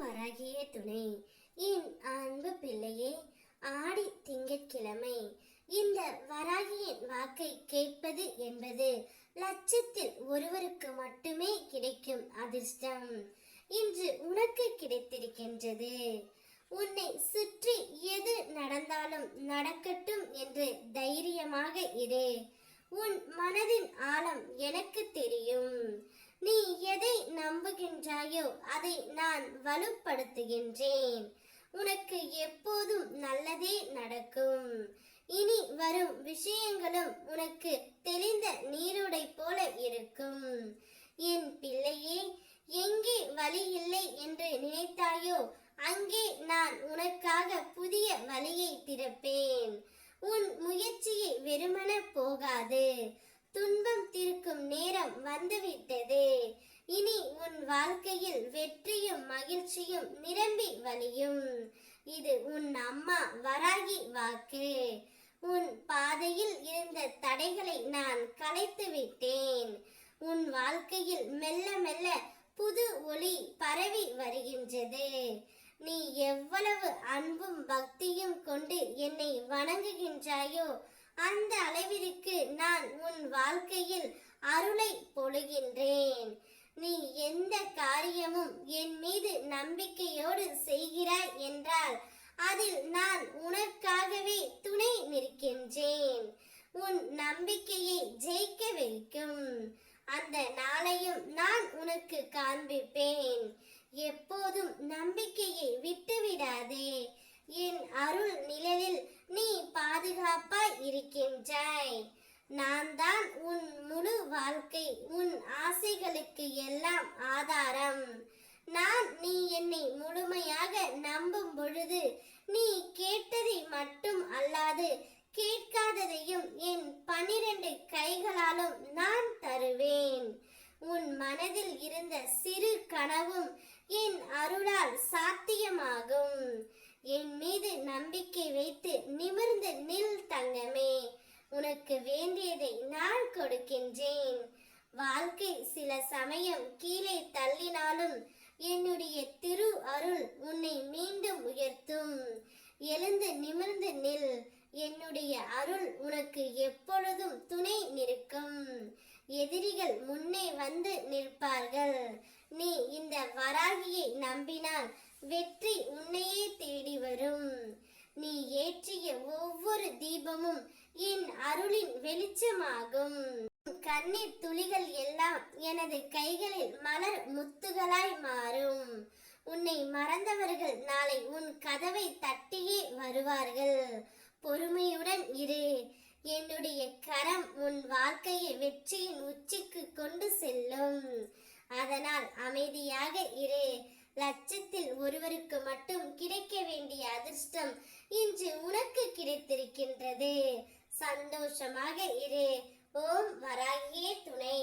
வராகியே துணை. என் அன்பு பிள்ளையே, ஆடி திங்கட்கிழமை இந்த வராகியின் வாக்கை கேட்பது என்பது லட்சத்தில் ஒருவருக்கு மட்டுமே கிடைக்கும் அதிர்ஷ்டம் இன்று உனக்கு கிடைத்திருக்கின்றது. உன்னை சுற்றி எது நடந்தாலும் நடக்கட்டும் என்று தைரியமாக இரு. உன் மனதின் ஆழம் எனக்கு தெரியும். நீ எதை நம்புகின்றாயோ அதை நான் வலுப்படுத்துகின்றேன். உனக்கு எப்போதும் நல்லதே நடக்கும். இனி வரும் விஷயங்களும் உனக்கு தெளிந்த நீரோடை போல இருக்கும். என் பிள்ளையே, எங்கே வழி இல்லை என்று நினைத்தாயோ அங்கே நான் உனக்காக புதிய வழியை திறப்பேன். உன் முயற்சியை வெறுமன போகாது. துன்பம் தீர்க்கும் நேரம் வந்துவிட்டது. இனி உன் வாழ்க்கையில் வெற்றியும் மகிழ்ச்சியும் நிரம்பி வழியும். இது உன் அம்மா வராகி வாக்கு. உன் பாதையில் இருந்த தடைகளை நான் கலைத்து விட்டேன். உன் வாழ்க்கையில் மெல்ல மெல்ல புது ஒளி பரவி வருகின்றது. நீ எவ்வளவு அன்பும் பக்தியும் கொண்டு என்னை வணங்குகின்றாயோ அந்த அளவிற்கு நான் உன் வாழ்க்கையில் அருளை பொழிகின்றேன். நீ எந்த காரியமும் என் மீது நம்பிக்கையோடு செய்கிறாய் என்றால் அதில் நான் உனக்காகவே துணை நிற்கின்றேன். உன் நம்பிக்கையை ஜெயிக்க வைக்கும் அந்த நாளையும் நான் உனக்கு காண்பிப்பேன். எப்போதும் நம்பிக்கையை விட்டுவிடாதே. என் அருள் நிழலில் நீ பாதுகாப்பாய் இருக்கின்றாய். நான் தான் உன் முழு வாழ்க்கை, உன் ஆசைகளுக்கு எல்லாம் ஆதாரம். நீ என்னை முழுமையாக நம்பும் பொழுது நீ கேட்டதை மட்டும் அல்லாது கேட்காததையும் என் 12 கைகளாலும் நான் தருவேன். உன் மனதில் இருந்த சிறு கனவும் என் அருளால் சாத்தியமாகும். என் மீது நம்பிக்கை வைத்து நிமிர்ந்து நில் தங்கமே. உனக்கு வேண்டியதை நான் கொடுக்கின்றேன். வாழ்க்கை சில சமயம் கீழே தள்ளினாலும் என்னுடைய திரு அருள் உன்னை மீண்டும் உயர்த்தும். எழுந்து நிமிர்ந்து நில். என்னுடைய அருள் உனக்கு எப்பொழுதும் துணை நிற்கும். எதிரிகள் முன்னே வந்து நிற்பார்கள். நீ இந்த வராகியை நம்பினால் வெற்றி உன்னையே தேடி வரும். நீ ஏற்றிய ஒவ்வொரு தீபமும் என் அருளின் வெளிச்சமாகும். கண்ணீர் துளிகள் எல்லாம் எனது கைகளில் மலர் முத்துகளாய் மாறும். உன்னை மறந்தவர்கள் நாளை உன் கதவை தட்டியே வருவார்கள். பொறுமையுடன் இரு. என்னுடைய கரம் உன் வாழ்க்கையை வெற்றியின் உச்சிக்கு கொண்டு செல்லும். அதனால் அமைதியாக இரு. லட்சத்தில் ஒருவருக்கு மட்டும் கிடைக்க வேண்டிய அதிர்ஷ்டம் இன்று உனக்கு கிடைத்திருக்கின்றது. சந்தோஷமாக இரு. ஓம் வராகியே துணை.